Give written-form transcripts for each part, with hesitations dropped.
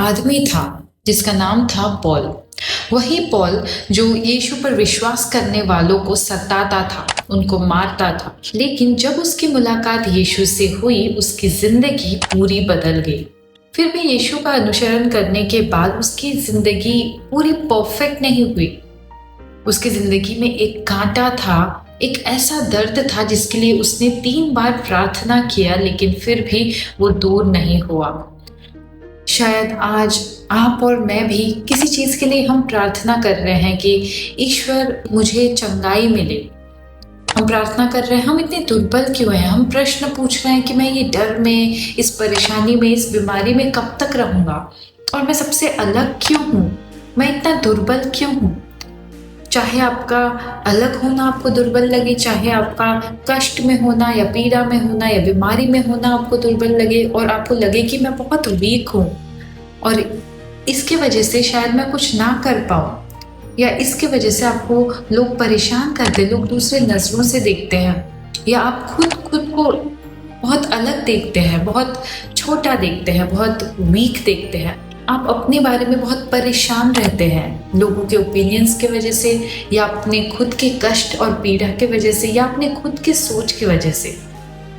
आदमी था जिसका नाम था पॉल। वही पॉल जो यीशु पर विश्वास करने वालों को सताता था, उनको मारता था। लेकिन जब उसकी मुलाकात यीशु से हुई, उसकी जिंदगी पूरी बदल गई। फिर भी यीशु का अनुसरण करने के बाद उसकी जिंदगी पूरी परफेक्ट नहीं हुई। उसकी जिंदगी में एक कांटा था, एक ऐसा दर्द था जिसके लिए उसने 3 बार प्रार्थना किया, लेकिन फिर भी वो दूर नहीं हुआ। शायद आज आप और मैं भी किसी चीज़ के लिए हम प्रार्थना कर रहे हैं कि ईश्वर मुझे चंगाई मिले। हम प्रार्थना कर रहे हैं, हम इतने दुर्बल क्यों हैं? हम प्रश्न पूछ रहे हैं कि मैं ये डर में, इस परेशानी में, इस बीमारी में कब तक रहूँगा? और मैं सबसे अलग क्यों हूँ? मैं इतना दुर्बल क्यों हूँ? चाहे आपका अलग होना आपको दुर्बल लगे, चाहे आपका कष्ट में होना या पीड़ा में होना या बीमारी में होना आपको दुर्बल लगे और आपको लगे कि मैं बहुत वीक हूँ और इसके वजह से शायद मैं कुछ ना कर पाऊँ, या इसके वजह से आपको लोग परेशान कर दे, लोग दूसरे नज़रों से देखते हैं, या आप खुद को बहुत अलग देखते हैं, बहुत छोटा देखते हैं, बहुत वीक देखते हैं। आप अपने बारे में बहुत परेशान रहते हैं लोगों के ओपिनियंस की वजह से, या अपने खुद के कष्ट और पीड़ा की वजह से, या अपने खुद के सोच की वजह से।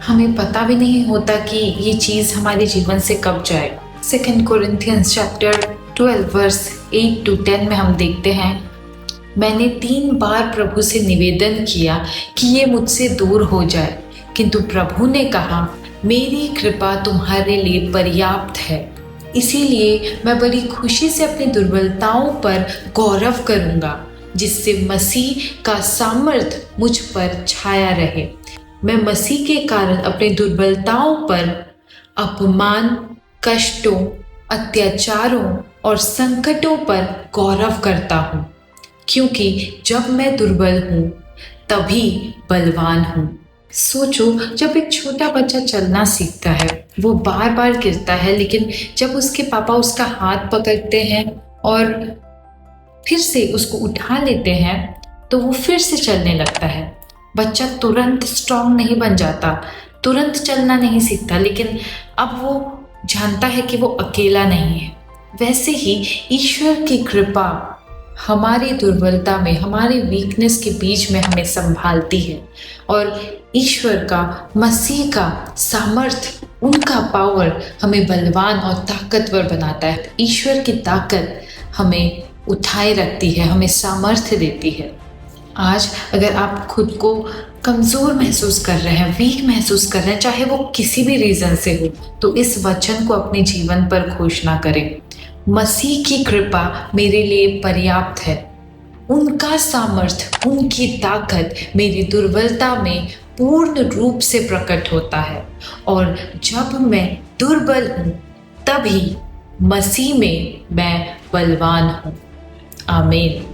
हमें पता भी नहीं होता कि ये चीज़ हमारे जीवन से कब जाएगा। 2 कोरिन्थियंस चैप्टर 12 वर्स 8 to 10 में हम देखते हैं, मैंने 3 बार प्रभु से निवेदन किया कि ये मुझसे दूर हो जाए, किंतु प्रभु ने कहा, मेरी कृपा तुम्हारे लिए पर्याप्त है, इसीलिए मैं बड़ी खुशी से अपनी दुर्बलताओं पर गौरव करूंगा, जिससे मसीह का सामर्थ मुझ पर छाया रहे। मैं मसीह के कारण अपनी दुर्बलताओं पर अपमान, कष्टों, अत्याचारों और संकटों पर गौरव करता हूँ, क्योंकि जब मैं दुर्बल हूँ तभी बलवान हूँ। सोचो, जब एक छोटा बच्चा चलना सीखता है, वो बार बार गिरता है, लेकिन जब उसके पापा उसका हाथ पकड़ते हैं और फिर से उसको उठा लेते हैं तो वो फिर से चलने लगता है। बच्चा तुरंत स्ट्रांग नहीं बन जाता, तुरंत चलना नहीं सीखता, लेकिन अब वो जानता है कि वो अकेला नहीं है। वैसे ही ईश्वर की कृपा हमारी दुर्बलता में, हमारे वीकनेस के बीच में हमें संभालती है, और ईश्वर का, मसीह का सामर्थ, उनका पावर हमें बलवान और ताकतवर बनाता है। ईश्वर की ताकत हमें उठाए रखती है, हमें सामर्थ्य देती है। आज अगर आप खुद को कमज़ोर महसूस कर रहे हैं, वीक महसूस कर रहे हैं, चाहे वो किसी भी रीज़न से हो, तो इस वचन को अपने जीवन पर घोषणा करें, मसीह की कृपा मेरे लिए पर्याप्त है। उनका सामर्थ, उनकी ताकत मेरी दुर्बलता में पूर्ण रूप से प्रकट होता है, और जब मैं दुर्बल हूँ तभी मसीह में मैं बलवान हूँ। आमीन।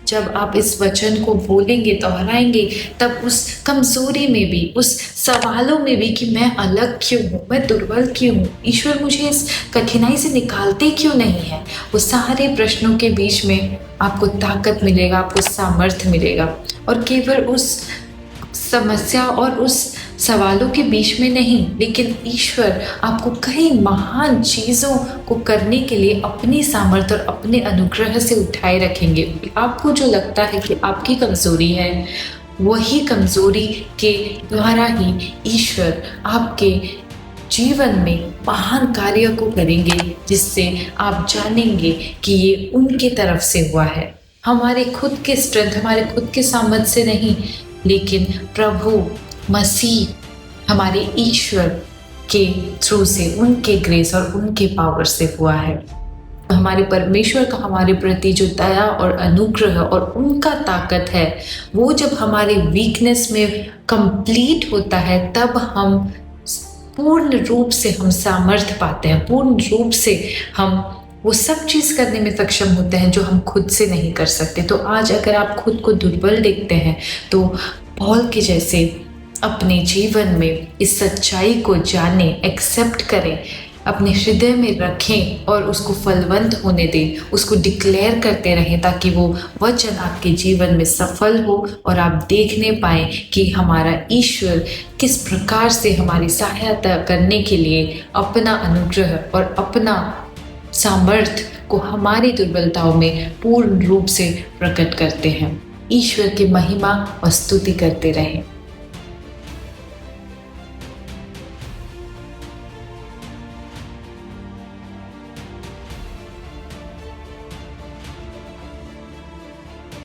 जब आप इस वचन को बोलेंगे, दोहराएंगे, तब उस कमजोरी में भी, उस सवालों में भी कि मैं अलग क्यों हूँ, मैं दुर्बल क्यों हूँ, ईश्वर मुझे इस कठिनाई से निकालते क्यों नहीं है, वो सारे प्रश्नों के बीच में आपको ताकत मिलेगा, आपको सामर्थ्य मिलेगा। और केवल उस समस्या और उस सवालों के बीच में नहीं, लेकिन ईश्वर आपको कई महान चीज़ों को करने के लिए अपनी सामर्थ्य और अपने अनुग्रह से उठाए रखेंगे। आपको जो लगता है कि आपकी कमज़ोरी है, वही कमज़ोरी के द्वारा ही ईश्वर आपके जीवन में महान कार्य को करेंगे, जिससे आप जानेंगे कि ये उनके तरफ से हुआ है। हमारे खुद के स्ट्रेंथ, हमारे खुद के सामर्थ्य से नहीं, लेकिन प्रभु मसीह हमारे ईश्वर के थ्रू से, उनके ग्रेस और उनके पावर से हुआ है। हमारे परमेश्वर का हमारे प्रति जो दया और अनुग्रह और उनका ताकत है, वो जब हमारे वीकनेस में कंप्लीट होता है, तब हम पूर्ण रूप से हम सामर्थ्य पाते हैं, पूर्ण रूप से हम वो सब चीज़ करने में सक्षम होते हैं जो हम खुद से नहीं कर सकते। तो आज अगर आप खुद को दुर्बल देखते हैं, तो पॉल के जैसे अपने जीवन में इस सच्चाई को जाने, एक्सेप्ट करें, अपने हृदय में रखें और उसको फलवंत होने दें, उसको डिक्लेयर करते रहें, ताकि वो वचन आपके जीवन में सफल हो और आप देखने पाएं कि हमारा ईश्वर किस प्रकार से हमारी सहायता करने के लिए अपना अनुग्रह और अपना सामर्थ्य को हमारी दुर्बलताओं में पूर्ण रूप से प्रकट करते हैं। ईश्वर की महिमा और स्तुति करते रहें।